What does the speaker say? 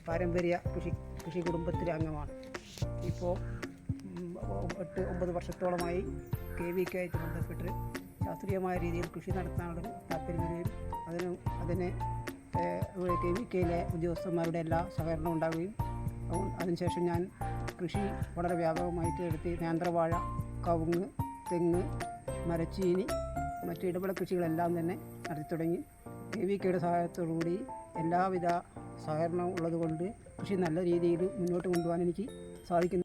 പാരമ്പര്യ കൃഷി കുടുംബത്തിലെ അംഗമാണ്. ഇപ്പോൾ 8-9 വർഷത്തോളമായി KVK ആയിട്ട് ബന്ധപ്പെട്ട് ശാസ്ത്രീയമായ രീതിയിൽ കൃഷി നടത്താനുള്ള താല്പര്യം വരികയും അതിന് KVKയിലെ ഉദ്യോഗസ്ഥന്മാരുടെ എല്ലാ സഹകരണവും ഉണ്ടാവുകയും അതിനുശേഷം ഞാൻ കൃഷി വളരെ വ്യാപകമായിട്ട് എടുത്ത് നേന്ത്രവാഴ, കവുങ്ങ്, തെങ്ങ്, മരച്ചീനി, മറ്റ് ഇടവിള കൃഷികളെല്ലാം തന്നെ നടത്തി തുടങ്ങി. KVKയുടെ സഹായത്തോടുകൂടി എല്ലാവിധ സഹകരണവും ഉള്ളതുകൊണ്ട് കൃഷി നല്ല രീതിയിൽ മുന്നോട്ട് കൊണ്ടുപോകാൻ എനിക്ക് സാധിക്കുന്നു.